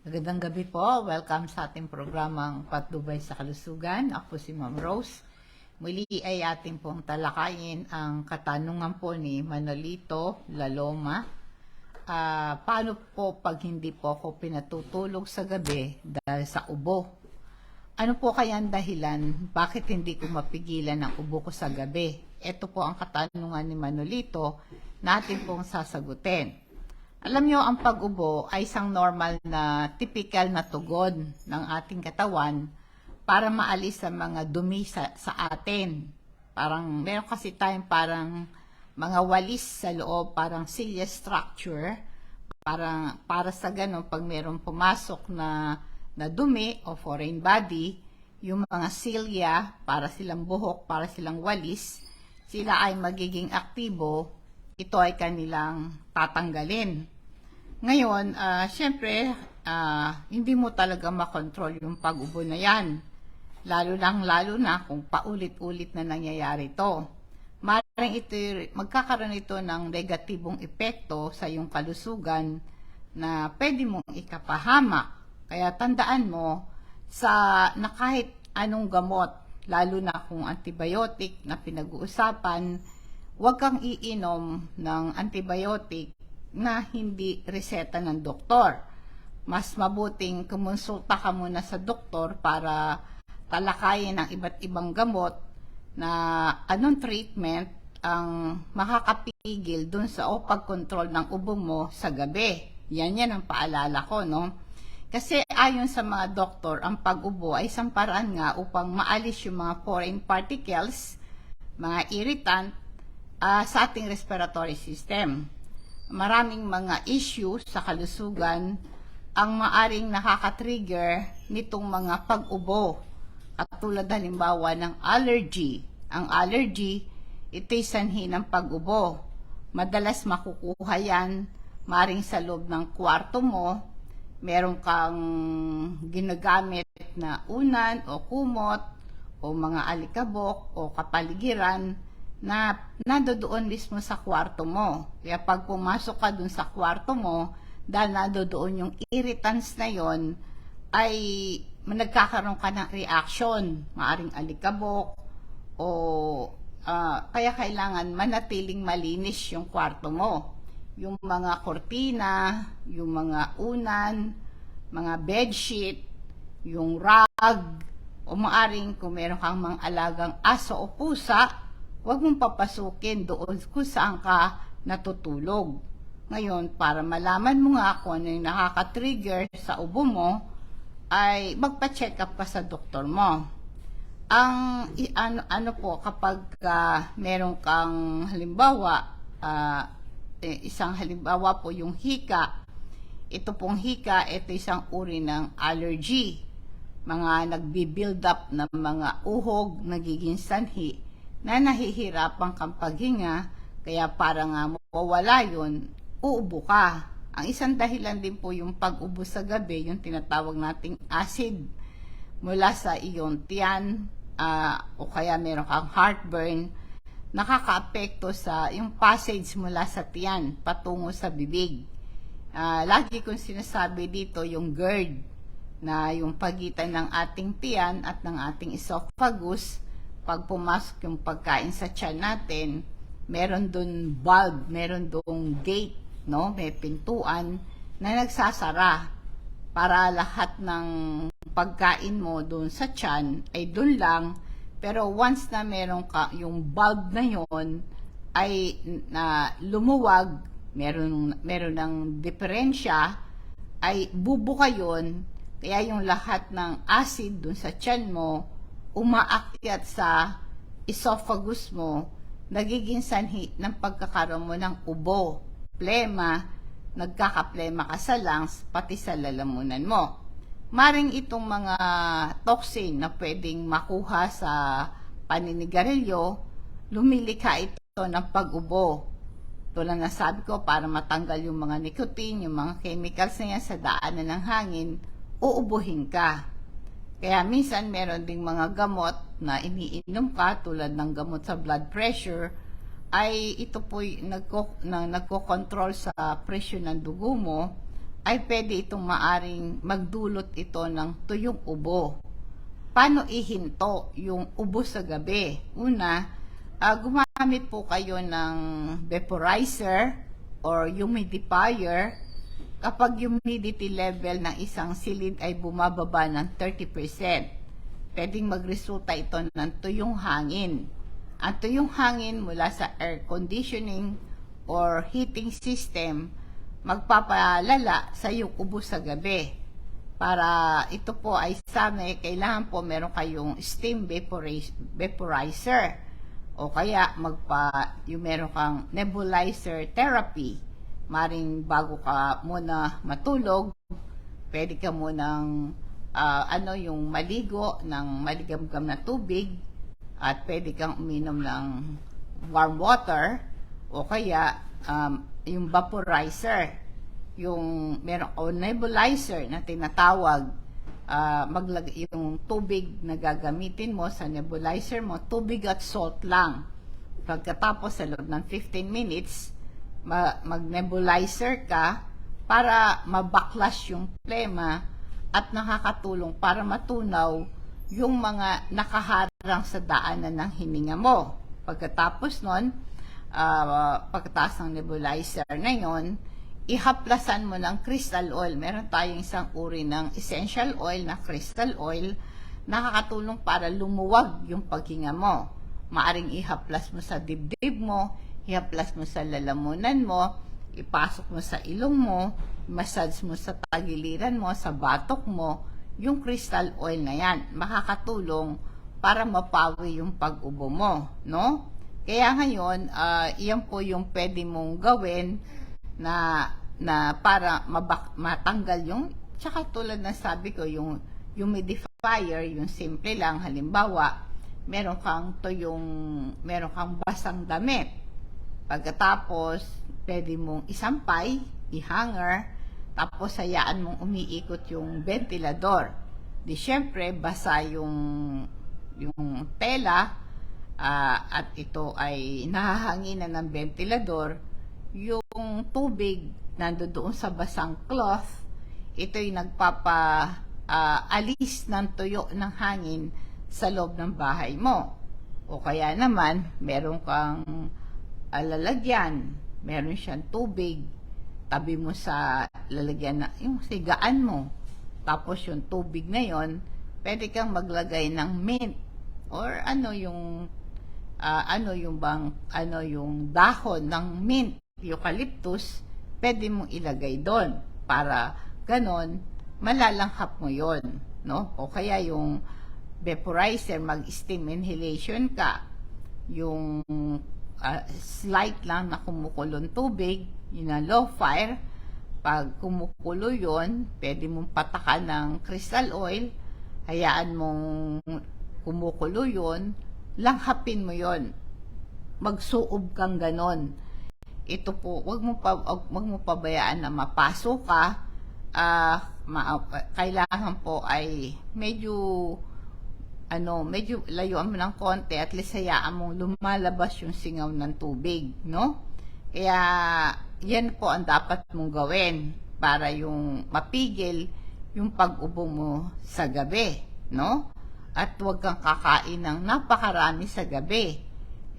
Magandang gabi po. Welcome sa ating programang Patnubay sa Kalusugan. Ako po si Ma'am Rose. Muli ay ating pong talakayin ang katanungan po ni Manolito Laloma. Paano po pag hindi po ako pinatutulog sa gabi dahil sa ubo? Ano po kaya ang dahilan? Bakit hindi ko mapigilan ang ubo ko sa gabi? Ito po ang katanungan ni Manolito na ating pong sasagutin. Alam nyo, ang pag-ubo ay isang normal na typical na tugon ng ating katawan para maalis ang mga dumi sa atin. Parang, meron kasi tayong parang mga walis sa loob, parang cilia structure, para sa ganun, pag meron pumasok na dumi o foreign body, yung mga cilia, para silang buhok, para silang walis, sila ay magiging aktibo, ito ay kanilang tatanggalin. Ngayon, syempre, hindi mo talaga makontrol yung pag-ubo na yan. Lalo na kung paulit-ulit na nangyayari ito. Magkakaroon ito ng negatibong epekto sa iyong kalusugan na pwede mong ikapahamak. Kaya tandaan mo na kahit anong gamot, lalo na kung antibiotic na pinag-uusapan, huwag kang iinom ng antibiotic na hindi reseta ng doktor. Mas mabuting kumonsulta ka muna sa doktor para talakayin ang iba't ibang gamot na anong treatment ang makakapigil dun sa pag-control ng ubo mo sa gabi. Yan ang paalala ko, no? Kasi ayon sa mga doktor, ang pag-ubo ay isang paraan nga upang maalis yung mga foreign particles, mga irritant, sa ating respiratory system. Maraming mga issues sa kalusugan ang maaring nakaka-trigger nitong mga pag-ubo. Katulad halimbawa ng allergy. Ang allergy, ito'y sanhi ng pag-ubo. Madalas makukuha yan, maring sa loob ng kwarto mo, meron kang ginagamit na unan o kumot o mga alikabok o kapaligiran na nandoon mismo sa kwarto mo. Kaya pag pumasok ka dun sa kwarto mo, dahil nandoon yung irritants na yon, ay nagkakaroon ka ng reaction, maaring alikabok, o kaya kailangan manatiling malinis yung kwarto mo. Yung mga kortina, yung mga unan, mga bedsheet, yung rug, o maaring kung meron kang mga alagang aso o pusa, huwag mong papasukin doon kung saan ka natutulog. Ngayon, para malaman mo nga kung ano yung nakaka-trigger sa ubo mo, ay magpa-check up ka sa doktor mo. Ano po, kapag meron kang halimbawa, isang halimbawa po yung hika, ito pong hika, ito isang uri ng allergy. Mga nagbi-build up ng mga uhog, nagiging sanhi, na nahihirapan kang paghinga, kaya para nga mawala yun, uubo ka. Ang isang dahilan din po yung pag-ubo sa gabi, yung tinatawag nating acid mula sa iyong tiyan, o kaya meron kang heartburn, nakaka-apekto sa yung passage mula sa tiyan patungo sa bibig. Lagi kong sinasabi dito yung GERD, na yung pagitan ng ating tiyan at ng ating esophagus. Pag pumasok yung pagkain sa tiyan natin, meron dun valve, meron dun gate, no? May pintuan na nagsasara para lahat ng pagkain mo dun sa tiyan ay dun lang. Pero once na meron ka, yung valve na yon ay lumuwag, meron ng diferensya, ay bubuka yon. Kaya yung lahat ng acid dun sa tiyan mo umaakyat sa esophagus mo, nagiging sanhi ng pagkakaroon mo ng ubo, plema, nagkakaplema ka sa lungs, pati sa lalamunan mo. Maring itong mga toxin na pwedeng makuha sa paninigarilyo, lumilikha ito ng pag-ubo. Tulad na sabi ko, para matanggal yung mga nicotine, yung mga chemicals na yan sa daanan ng hangin, uubuhin ka. Kaya minsan meron ding mga gamot na iniinom ka, tulad ng gamot sa blood pressure, ay ito po nagko-control sa presyo ng dugo mo ay pwede itong maaring magdulot ito ng tuyong ubo. Paano ihinto yung ubo sa gabi? Una, gumamit po kayo ng vaporizer or humidifier kapag humidity level ng isang silid ay bumababa ng 30%. Pwedeng magresulta ito ng tuyong hangin. Ang tuyong hangin mula sa air conditioning or heating system magpapalala sa iyong ubo sa gabi. Para ito po ay kailangan po meron kayong steam vaporizer o kaya yung meron kang nebulizer therapy. Maring bago ka muna matulog, pwede ka munang yung maligo ng maligamgam na tubig at pwede kang uminom ng warm water o kaya yung vaporizer, yung meron o nebulizer na tinatawag, maglagay yung tubig na gagamitin mo sa nebulizer mo, tubig at salt lang. Pagkatapos sa loob ng 15 minutes, mag-nebulizer ka para mabaklas yung plema at nakakatulong para matunaw yung mga nakaharang sa daanan ng hininga mo. Pagkatapos nun, pagkatapos ng nebulizer na yon, ihaplasan mo ng crystal oil. Meron tayong isang uri ng essential oil na crystal oil, nakakatulong para lumuwag yung paghinga mo. Maaring ihaplas mo sa dibdib mo, ihaplas mo sa lalamunan mo, ipasok mo sa ilong mo, massage mo sa tagiliran mo, sa batok mo, yung crystal oil na yan. Makakatulong para mapawi yung pag-ubo mo, no? Kaya ngayon, iyan po yung pwede mong gawin na para matanggal yung, tsaka tulad na sabi ko, yung humidifier, yung simple lang, halimbawa, meron kang basang damit. Pagkatapos, pwede mong isampay, i-hanger, tapos hayaan mong umiikot yung ventilador. Di syempre, basa yung tela, at ito ay nahahanginan ng ventilador, yung tubig nandoon sa basang cloth, ito'y alis ng tuyo ng hangin sa loob ng bahay mo. O kaya naman, meron kang lalagyan, meron siyang tubig, tabi mo sa lalagyan na yung sigaan mo. Tapos yung tubig na yon, pwede kang maglagay ng mint or yung dahon ng mint, eucalyptus, pwede mong ilagay doon para ganon malalanghap mo yon, no? O kaya yung vaporizer, mag-steam inhalation ka, yung slight lang na kumukulong tubig, yun na low fire. Pag kumukulo yun, pwede mong patakan ng crystal oil, hayaan mong kumukulo yun, langhapin mo yun, magsuob kang ganon. Ito po, wag mo pabayaan na mapasok ka. Kailangan po ay medyo layuan mo ng konti at least hayaan mong lumalabas yung singaw ng tubig, no? Kaya yan po ang dapat mong gawin para yung mapigil yung pag-ubo mo sa gabi, no? At huwag kang kakain ng napakarami sa gabi.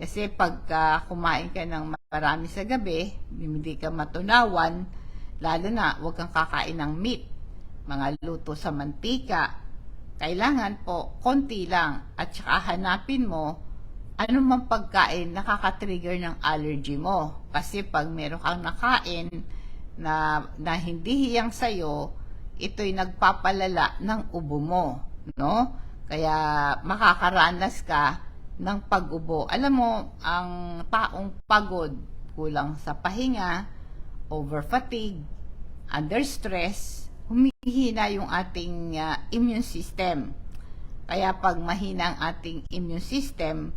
Kasi pagka kumain ka ng marami sa gabi, hindi ka matunawan, lalo na huwag kang kakain ng meat, mga luto sa mantika. Kailangan po, konti lang, at saka hanapin mo anumang pagkain nakaka-trigger ng allergy mo. Kasi pag meron kang nakain na hindi hiyang sayo, ito'y nagpapalala ng ubo mo, no? Kaya makakaranas ka ng pag-ubo. Alam mo, ang taong pagod, kulang sa pahinga, over fatigue, under stress, humihina yung ating immune system. Kaya pag mahina ang ating immune system,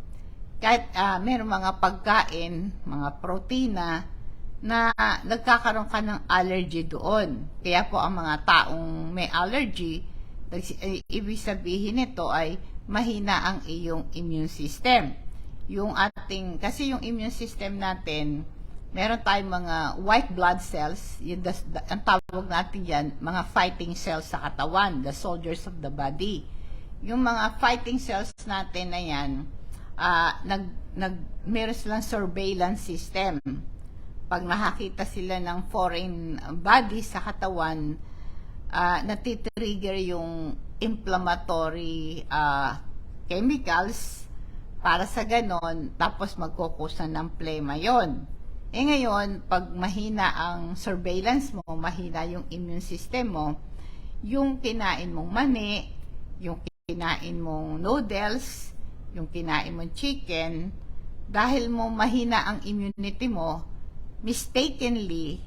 kahit meron mga pagkain, mga protina, na nagkakaroon ka ng allergy doon. Kaya po ang mga taong may allergy, ibig sabihin nito ay mahina ang iyong immune system. Kasi yung immune system natin, meron tayong mga white blood cells, ang tawag natin yan, mga fighting cells sa katawan, the soldiers of the body. Yung mga fighting cells natin na yan, meron silang surveillance system. Pag nakakita sila ng foreign body sa katawan, natitrigger yung inflammatory chemicals para sa ganon, tapos magkukusan ng plema yon. Ngayon, pag mahina ang surveillance mo, mahina yung immune system mo, yung kinain mong mani, yung kinain mong noodles, yung kinain mong chicken, dahil mo mahina ang immunity mo, mistakenly,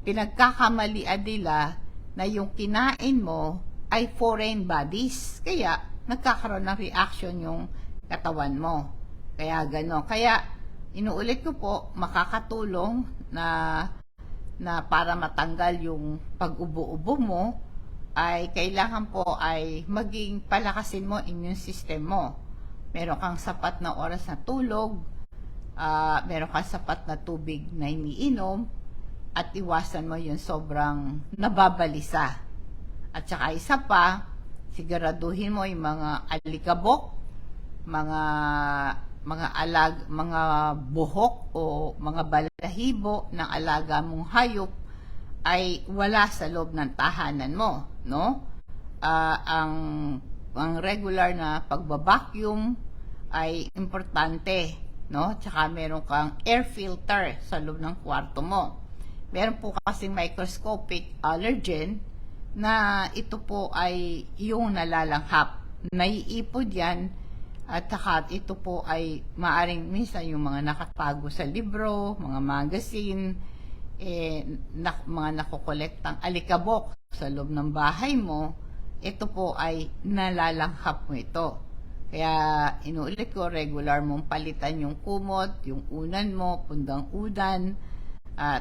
pinagkakamalian nila na yung kinain mo ay foreign bodies. Kaya, nagkakaroon ng reaction yung katawan mo. Kaya gano'n. Kaya, inuulit ko po, makakatulong na para matanggal yung pag-ubo-ubo mo, ay kailangan po ay maging palakasin mo immune system mo. Meron kang sapat na oras na tulog, meron kang sapat na tubig na iniinom, at iwasan mo yung sobrang nababalisa. At saka isa pa, siguraduhin mo yung mga alikabok, mga buhok o mga balahibo ng alaga mong hayop ay wala sa loob ng tahanan mo, no? Ang regular na pagbabacuum ay importante, no? Tsaka meron kang air filter sa loob ng kwarto mo. Meron po kasing microscopic allergen na ito po ay yung nalalanghap. Naiipod yan. At saka ito po ay maaring minsan yung mga nakatago sa libro, mga magazine, mga nakokolektang alikabok sa loob ng bahay mo, ito po ay nalalanghap mo ito. Kaya inuulit ko, regular mong palitan yung kumot, yung unan mo, pundang udan,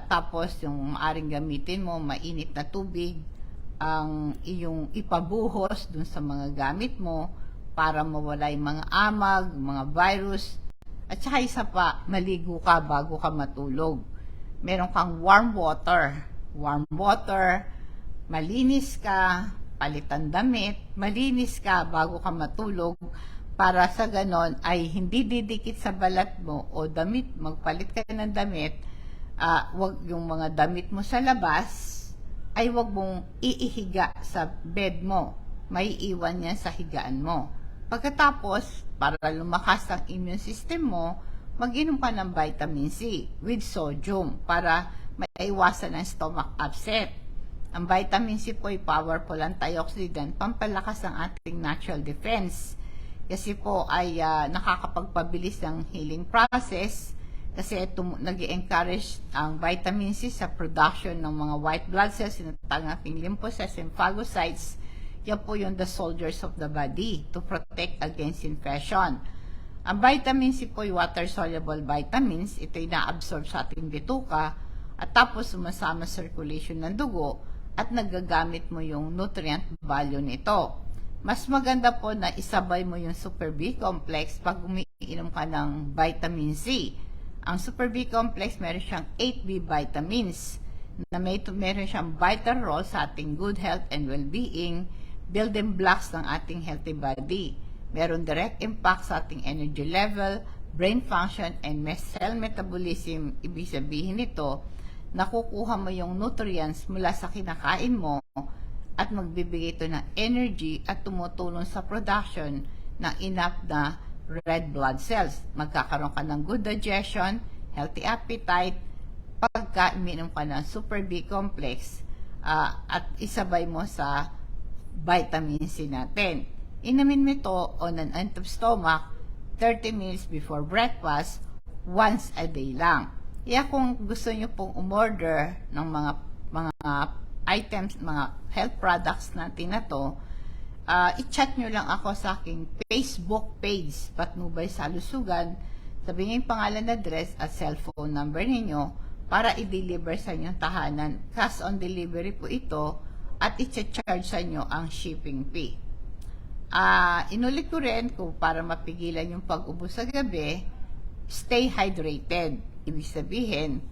tapos yung maaring gamitin mo, mainit na tubig, ang iyong ipabuhos dun sa mga gamit mo, para mawala yung mga amag, mga virus, at saka isa pa, maligo ka bago ka matulog. Meron kang warm water, malinis ka, palitan damit, malinis ka bago ka matulog, para sa ganon ay hindi didikit sa balat mo o damit, magpalit ka ng damit, wag yung mga damit mo sa labas, ay wag mong iihiga sa bed mo, may iwan yan sa higaan mo. Pagkatapos, para lumakas ang immune system mo, mag-inom ka ng vitamin C with sodium para maiwasan ang stomach upset. Ang vitamin C po ay powerful antioxidant, pampalakas ng ating natural defense. Kasi po ay nakakapagpabilis ng healing process, kasi ito nag-encourage ang vitamin C sa production ng mga white blood cells, sinatang ating lymphocytes and phagocytes. Yan po yung the soldiers of the body to protect against infection. Ang vitamin C po ay water-soluble vitamins. Ito ay na-absorb sa ating bituka at tapos sumasama circulation ng dugo at nagagamit mo yung nutrient value nito. Mas maganda po na isabay mo yung Super B complex pag umiinom ka ng vitamin C. Ang Super B complex meron siyang 8B vitamins na meron siyang vital role sa ating good health and well-being, building blocks ng ating healthy body. Meron direct impact sa ating energy level, brain function, and cell metabolism. Ibig sabihin nito, nakukuha mo yung nutrients mula sa kinakain mo at magbibigay ito ng energy at tumutulong sa production ng enough na red blood cells. Magkakaroon ka ng good digestion, healthy appetite, pagka uminom ka ng Super B complex at isabay mo sa vitamin C natin. Inamin mo ito on an empty stomach 30 minutes before breakfast, once a day lang. Kaya kung gusto nyo pong umorder ng mga items, mga health products natin na to, i-chat nyo lang ako sa aking Facebook page, Patnubay sa Lusugan. Sabihin yung pangalan, address at cellphone number ninyo para i-deliver sa inyong tahanan. Cash on delivery po ito at i-charge sa inyo ang shipping fee. Inulit ko rin kung para mapigilan yung pag-ubo sa gabi, stay hydrated. Ibig sabihin,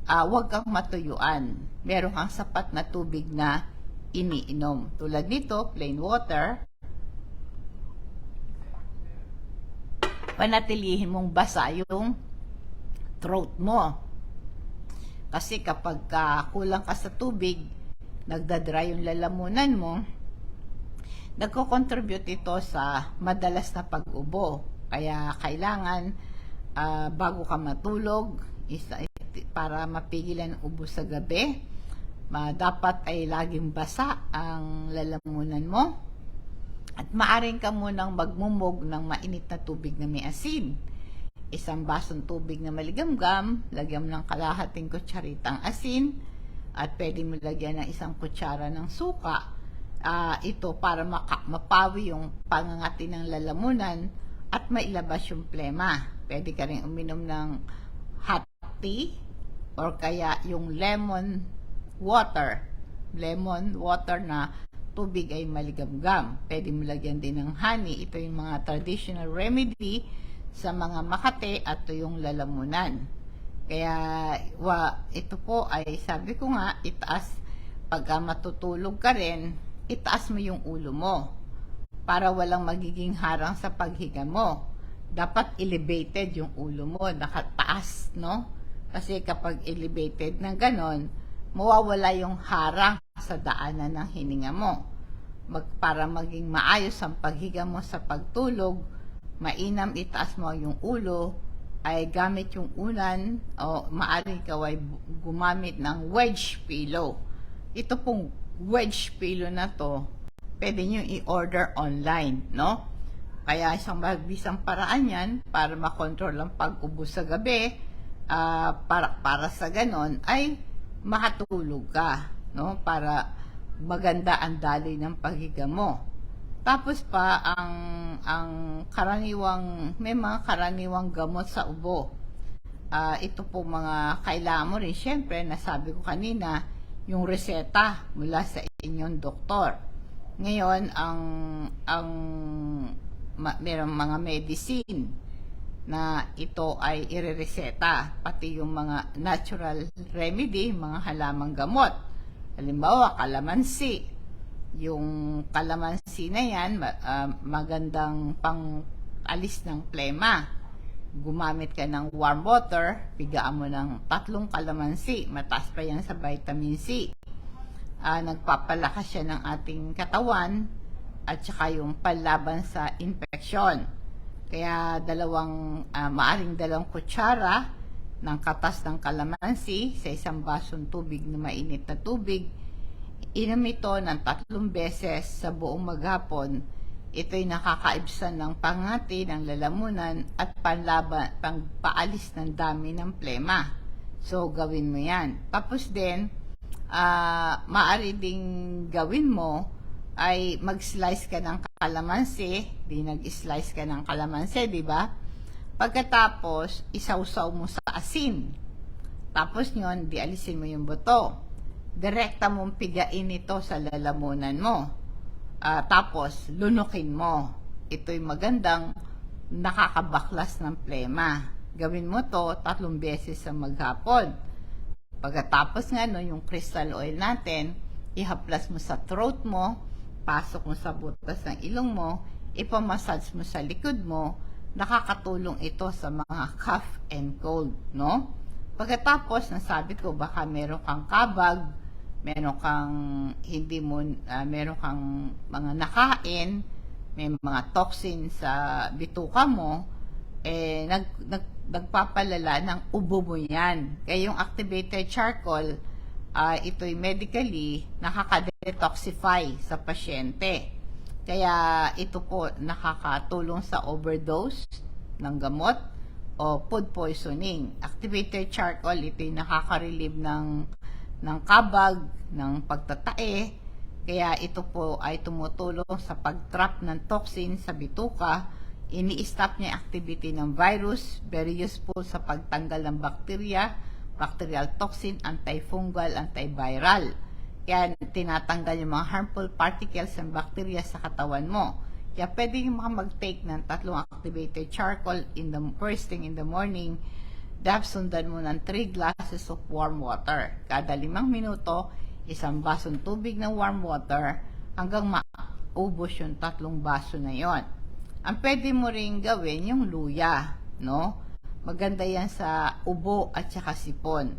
huwag kang matuyuan. Meron kang sapat na tubig na iniinom. Tulad nito, plain water. Panatilihin mong basa yung throat mo. Kasi kapag kulang ka sa tubig, nagdadry yung lalamunan mo, nagko-contribute ito sa madalas na pag-ubo. Kaya kailangan bago ka matulog, para mapigilan ang ubo sa gabi, dapat ay laging basa ang lalamunan mo. At maaring ka munang magmumog ng mainit na tubig na may asin. Isang basong tubig na maligamgam, lagyan mo ng kalahating kutsaritang asin, at pwede mo lagyan ng isang kutsara ng suka. Ito para mapawi yung pangangati ng lalamunan at mailabas yung plema. Pwede ka rin uminom ng hot tea or kaya yung lemon water na tubig ay maligamgam. Pwede mo lagyan din ng honey. Ito yung mga traditional remedy sa mga makate at yung lalamunan. Kaya ito po ay sabi ko nga, itaas pagka matutulog ka rin, itaas mo yung ulo mo para walang magiging harang sa paghiga mo. Dapat elevated yung ulo mo, nakataas, no? Kasi kapag elevated ng ganon, mawawala yung harang sa daanan ng hininga mo. Para maging maayos ang paghiga mo sa pagtulog, mainam itaas mo yung ulo, ay gamit yung unan o maaari ka ay gumamit ng wedge pillow. Ito pong wedge pillow na to, pwede nyo i-order online, no? Kaya isang mabisang paraan yan para makontrol ang pag-ubo sa gabi, para sa ganon ay makatulog ka, no? Para maganda ang daloy ng paghiga mo. Tapos pa ang karaniwang, may mga karaniwang gamot sa ubo. Ito po mga kailangan mo rin, syempre nasabi ko kanina, yung reseta mula sa inyong doktor. Ngayon merong mga medicine na ito ay irereseta, pati yung mga natural remedy, mga halamang gamot. Halimbawa, kalamansi. Yung kalamansi na yan, magandang pang alis ng plema. Gumamit ka ng warm water, pigaan mo ng 3 kalamansi, mataas pa yan sa vitamin C. Nagpapalakas siya ng ating katawan, at saka yung panlaban sa infeksyon. Kaya maaring 2 kutsara ng katas ng kalamansi sa isang basong tubig na mainit na tubig. Inom ito ng 3 beses sa buong maghapon. Ito'y nakakaibsan ng pangati ng lalamunan at pangpaalis ng dami ng plema. So, gawin mo yan. Tapos din, maaari ding gawin mo ay mag-slice ka ng kalamansi. Di nag-slice ka ng kalamansi, di ba? Pagkatapos, isawsaw mo sa asin. Tapos nyon, di alisin mo yung buto. Direkta mong pigain ito sa lalamunan mo. Tapos, lunukin mo. Ito'y magandang nakakabaklas ng plema. Gawin mo to 3 beses sa maghapon. Pagkatapos nga, yung crystal oil natin, ihaplas mo sa throat mo, pasok mo sa butas ng ilong mo, ipamassage mo sa likod mo. Nakakatulong ito sa mga cough and cold, no? Pagkatapos, nasabi ko, baka meron kang kabag, meron kang meron kang mga nakain, may mga toxin sa bituka mo, nagpapalala ng ubo mo yan. Kaya yung activated charcoal, ito'y medically nakaka-detoxify sa pasyente. Kaya ito po nakakatulong sa overdose ng gamot o food poisoning. Activated charcoal, ito'y nakaka-relieve ng kabag, ng pagtatae. Kaya ito po ay tumutulong sa pag-trap ng toxin sa bituka. Ini-stop niya activity ng virus, very useful sa pagtanggal ng bacteria, bacterial toxin, antifungal, antiviral. Kaya tinatanggal yung mga harmful particles ng bacteria sa katawan mo. Kaya pwede yung mag-take ng 3 activated charcoal in the first thing in the morning, Dapat sundan mo ng 3 glasses of warm water. Kada 5 minuto, isang basong tubig ng warm water hanggang maubos yung 3 baso na yon. Ang pwede mo rin gawin yung luya, no? Maganda yan sa ubo at saka sipon.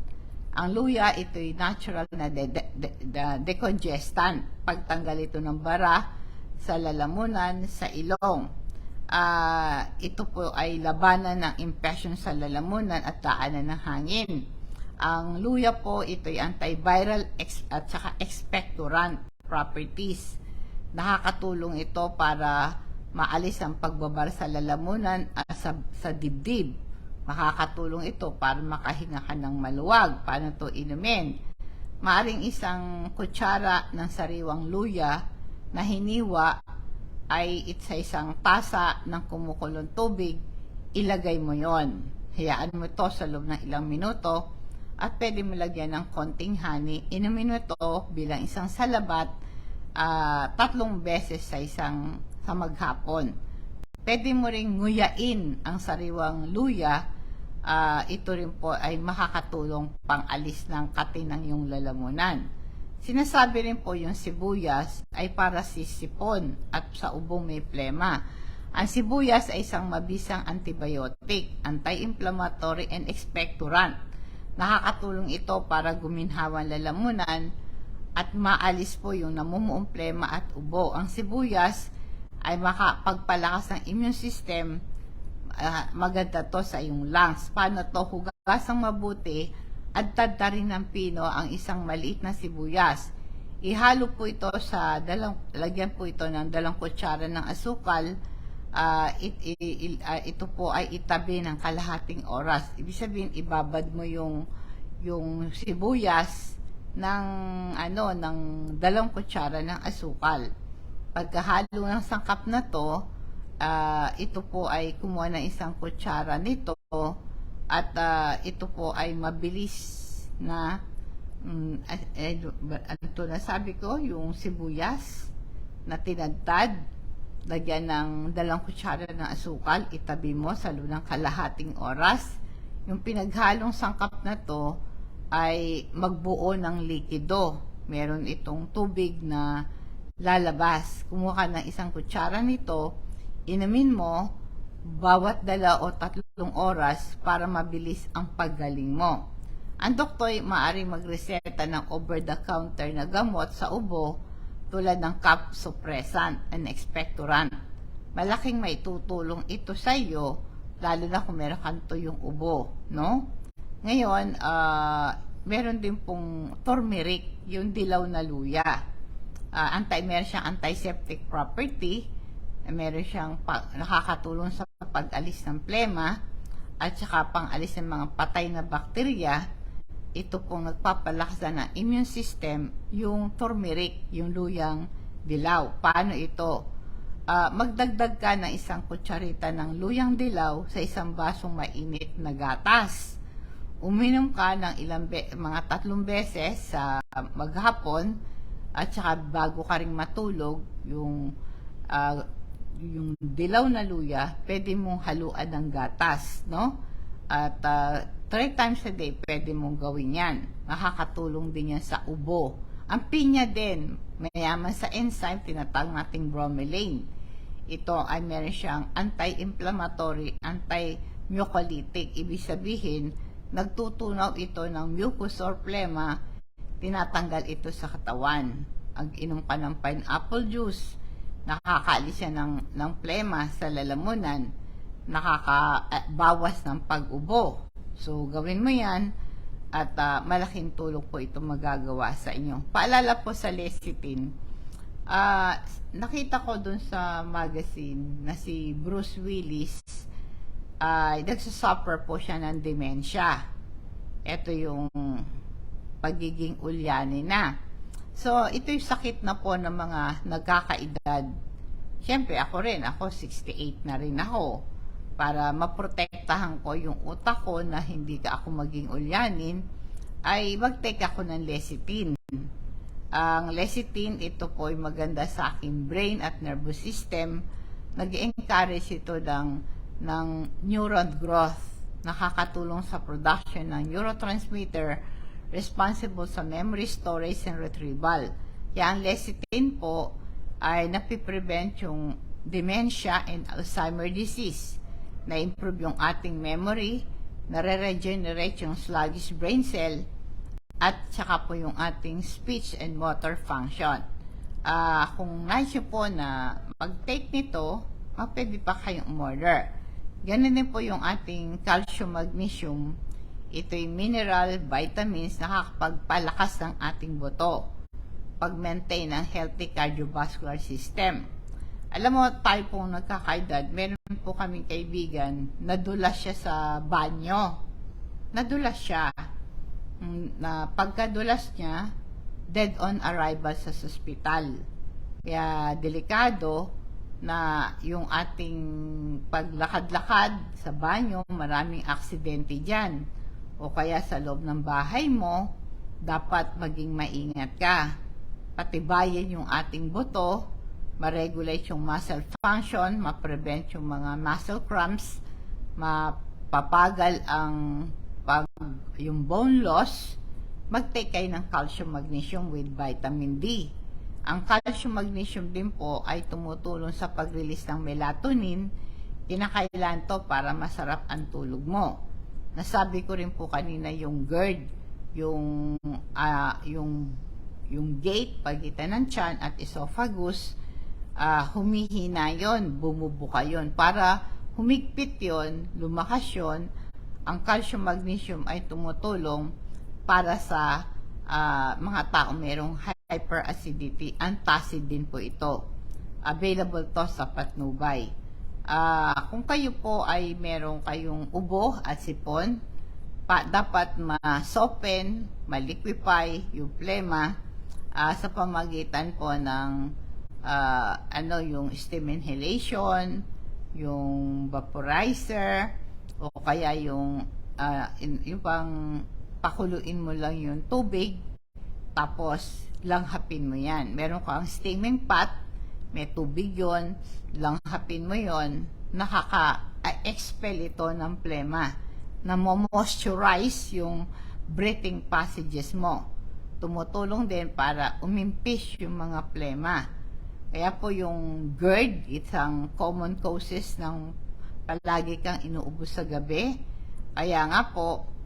Ang luya, ito'y natural na decongestant. Pagtanggal ito ng bara sa lalamunan, sa ilong. Ito po ay labanan ng infection sa lalamunan at daanan ng hangin. Ang luya po, ito'y antiviral at saka expectorant properties. Nakakatulong ito para maalis ang pagbabar sa lalamunan at sa dibdib. Makakatulong ito para makahinga ka ng maluwag. Paano to inumin? Maaring isang kutsara ng sariwang luya na hiniwa ay sa isang tasa ng kumukulong tubig, ilagay mo yon. Hayaan mo ito sa loob ng ilang minuto at pwede mo lagyan ng konting honey. Inumin mo ito bilang isang salabat 3 beses sa maghapon. Pwede mo ring nguyain ang sariwang luya. Ito rin po ay makakatulong pang-alis ng kati ng iyong lalamunan. Sinasabi rin po yung sibuyas ay para sa sipon at sa ubong may plema. Ang sibuyas ay isang mabisang antibiotic, anti-inflammatory and expectorant. Nakakatulong ito para guminhawa ang lalamunan at maalis po yung namumuong plema at ubo. Ang sibuyas ay makapagpalakas ng immune system. Maganda to sa iyong lungs. Paano to? Hugasang mabuti at tadtarin ng pino ang isang maliit na sibuyas. Ihalo po ito lagyan po ito ng 2 kutsara ng asukal. Ito po ay itabi ng kalahating oras. Ibig sabihin, ibabad mo yung sibuyas ng 2 kutsara ng asukal. Pagkahalo ng sangkap na to, ito po ay kumuha ng 1 kutsara nito at ito po ay mabilis na ito na sabi ko, yung sibuyas na tinadtad, lagyan ng 2 kutsara ng asukal, itabi mo sa loob ng kalahating oras. Yung pinaghalong sangkap na to ay magbuo ng likido. Meron itong tubig na lalabas. Kumuha ka ng 1 kutsara nito, inumin mo bawat 2 o 3 oras para mabilis ang paggaling mo. Ang doktor ay maaaring magreseta ng over-the-counter na gamot sa ubo tulad ng cough suppressant and expectorant. Malaking may tutulong ito sa iyo, lalo na kung meron kang tuyong ubo, no? Ngayon, meron din pong turmeric, yung dilaw na luya. Meron siyang antiseptic property, meron siyang nakakatulong sa pag-alis ng plema at saka pang-alis ng mga patay na bakterya. Ito pong nagpapalakas ng immune system, yung turmeric, yung luyang dilaw. Paano ito? Magdagdag ka ng 1 kutsarita ng luyang dilaw sa 1 basong mainit na gatas. Uminom ka ng mga 3 beses sa maghapon at saka bago ka ring matulog, yung dilaw na luya, pwede mong haluan ng gatas, no? At 3 times a day, pwede mong gawin yan. Makakatulong din yan sa ubo. Ang pinya din, mayaman sa enzyme, tinatawag nating bromelain. Ito ay meron siyang anti-inflammatory, anti-mucolytic. Ibig sabihin, nagtutunaw ito ng mucus or phlegma, tinatanggal ito sa katawan. Ang inom ka ng pineapple juice, nakakaalis siya ng plema sa lalamunan, nakakabawas ng pag-ubo. So, gawin mo yan at malaking tulong po ito magagawa sa inyo. Paalala po sa lecithin, nakita ko dun sa magazine na si Bruce Willis, nagsasuffer po siya ng dementia. Ito yung pagiging ulyani na. So, ito yung sakit na po ng mga nagkakaedad. Siyempre, ako 68 na rin ako. Para maprotektahan ko yung utak ko na hindi ka ako maging ulyanin, ay mag-take ako ng lecithin. Ang lecithin, ito po ay maganda sa aking brain at nervous system. Nag-encourage ito ng neuron growth. nakakatulong sa production ng neurotransmitter responsible sa memory storage and retrieval. Kaya ang lecithin po ay napiprevent yung dementia and Alzheimer disease, na-improve yung ating memory, nare-regenerate yung sluggish brain cell, at saka po yung ating speech and motor function. Kung nais nyo po na mag-take nito, pwede pa kayong umorder. Ganun din po yung ating calcium, magnesium. Ito'y mineral, vitamins, nakakapagpalakas ng ating buto, pag-maintain ang healthy cardiovascular system. Alam mo, tayo pong nagkakaedad, meron po kaming kaibigan, nadulas siya sa banyo. Nadulas siya. Na pagkadulas niya, dead on arrival sa ospital. Kaya delikado na yung ating paglakad-lakad sa banyo, maraming aksidente dyan. O kaya sa loob ng bahay mo, dapat maging maingat ka. Patibayin yung ating buto, ma-regulate yung muscle function, ma-prevent yung mga muscle cramps, mapapagal yung bone loss. Mag-take kayo ng calcium magnesium with vitamin D. Ang calcium magnesium din po ay tumutulong sa pag-release ng melatonin. Kinakailangan to para masarap ang tulog mo. Nasabi ko rin po kanina yung GERD, yung gate pagitan ng tiyan at esophagus, humihina yon, bumubuka yon. Para humigpit yon, lumakas yon, ang calcium magnesium ay tumutulong para sa mga tao merong hyperacidity. Antacid din po ito. Available to sa Patnubay. Kung kayo po ay meron kayong ubo at sipon, dapat ma-soften, ma-liquefy yung plema sa pamagitan po ng yung steam inhalation, yung vaporizer, o kaya yung pang pakuluin mo lang yung tubig, tapos langhapin mo yan. Meron kang steaming pot, may tubig yon, langhapin mo yon, nakaka-expel ito ng plema, na mo-moisturize yung breathing passages mo. Tumutulong din para umimpis yung mga plema. Kaya po yung GERD, isang common causes ng palagi kang inuubos sa gabi. Kaya nga po,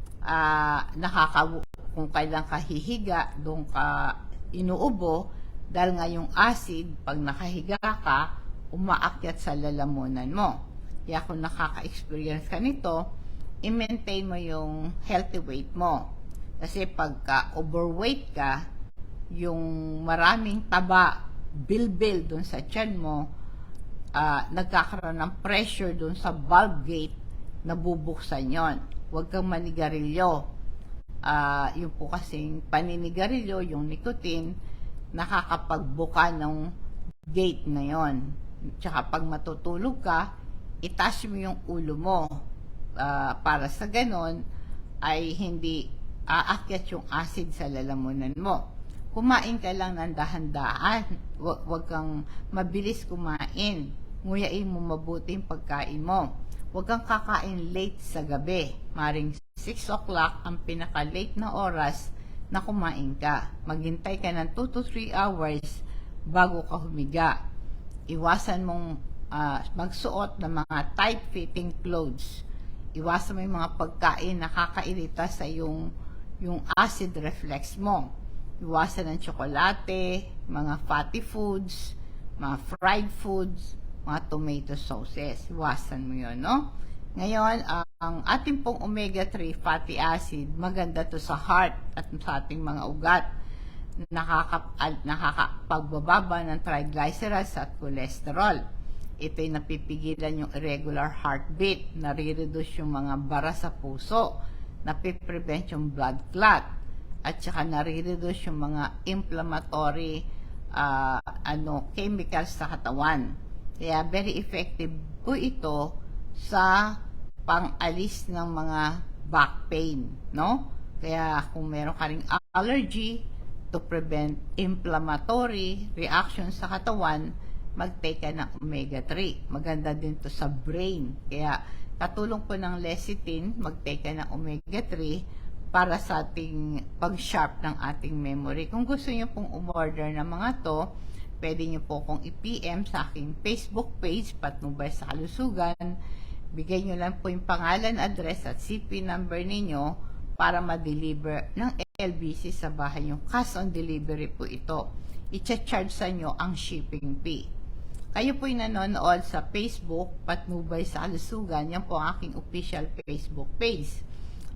kung kailan ka hihiga, doon ka inuubo, dahil nga yung acid, pag nakahiga ka, umaakyat sa lalamunan mo. Kaya kung nakaka-experience ka nito, i-maintain mo yung healthy weight mo. Kasi pagka overweight ka, yung maraming taba, bilbil doon sa tiyan mo, nagkakaroon ng pressure doon sa valve gate, nabubuksan yon. Huwag kang manigarilyo. Yung po kasing paninigarilyo, yung nicotine, nakakapagbuka ng gate na yon. Tsaka pag matutulog ka, itaas mo yung ulo mo, para sa ganon ay hindi aakyat yung acid sa lalamunan mo. Kumain ka lang ng dahan-dahan, huwag kang mabilis kumain, nguyain mo mabuti yung pagkain mo. Huwag kang kakain late sa gabi. Maring 6 o'clock ang pinaka-late na oras na kumain ka. Maghintay ka ng 2 to 3 hours bago ka humiga. Iwasan mong magsuot ng mga tight-fitting clothes. Iwasan mo yung mga pagkain na nakakairita sa yung acid reflex mo. Iwasan ng tsokolate, mga fatty foods, mga fried foods, mga tomato sauces. Iwasan mo yun, no? Ngayon, ang ating pong omega-3 fatty acid, maganda to sa heart at sa ating mga ugat. Nakakapagbababa ng triglycerides at cholesterol. Ito'y napipigilan yung irregular heartbeat, nare-reduce yung mga bara sa puso, napiprevent yung blood clot, at saka nare-reduce yung mga inflammatory chemicals sa katawan. Kaya very effective po ito sa pang-alis ng mga back pain, no? Kaya kung meron ka ring allergy, to prevent inflammatory reaction sa katawan, mag-take ka ng omega-3. Maganda din to sa brain. Kaya katulong po ng lecithin, mag-take ka ng omega-3 para sa ating pag-sharp ng ating memory. Kung gusto niyo pong umorder ng mga to, pwede niyo po kong i-PM sa aking Facebook page, Patnubay sa Kalusugan. Bigay niyo lang po yung pangalan, address at CP number ninyo para ma-deliver ng LBC sa bahay niyo. Cash on delivery po ito. I-charge sa inyo ang shipping fee. Kayo po'y nanonood sa Facebook, Patnubay sa Kalusugan. Yan po ang aking official Facebook page.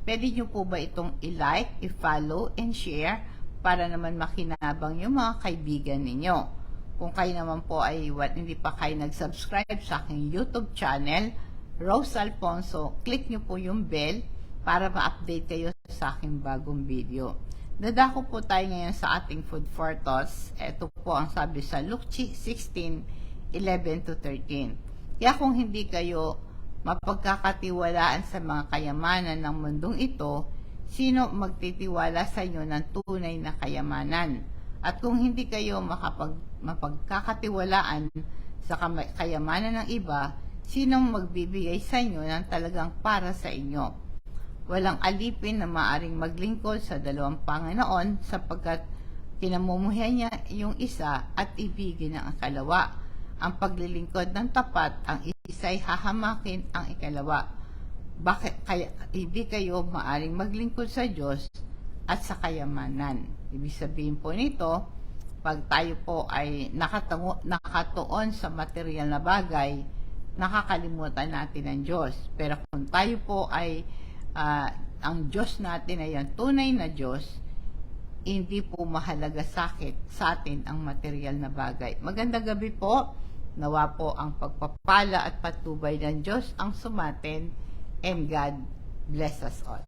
Pwede nyo po ba itong i-like, i-follow, and share para naman makinabang yung mga kaibigan ninyo. Kung kayo naman po ay hindi pa kayo nag-subscribe sa aking YouTube channel, Rose Alfonso, click nyo po yung bell para ma-update kayo sa aking bagong video. Dadako po tayo ngayon sa ating food for thoughts. Ito po ang sabi sa Luke 16:11-13. Kaya kung hindi kayo mapagkakatiwalaan sa mga kayamanan ng mundong ito, sino magtitiwala sa inyo ng tunay na kayamanan? At kung hindi kayo mapagkakatiwalaan sa kayamanan ng iba, sino magbibigay sa inyo ng talagang para sa inyo? Walang alipin na maaring maglingkod sa dalawang Panginoon sapagkat kinamumuhay niya yung isa at ibigin ang ikalawa. Ang paglilingkod ng tapat, ang isa'y hahamakin ang ikalawa. Bakit kaya hindi kayo maaring maglingkod sa Diyos at sa kayamanan? Ibig sabihin po nito, pag tayo po ay nakatuon sa material na bagay, nakakalimutan natin ang Diyos. Pero kung tayo po ay ang Diyos natin ay ang tunay na Diyos, hindi po mahalaga sa atin ang material na bagay. Magandang gabi po. Nawa po ang pagpapala at patubay ng Diyos ang sumatin, and God bless us all.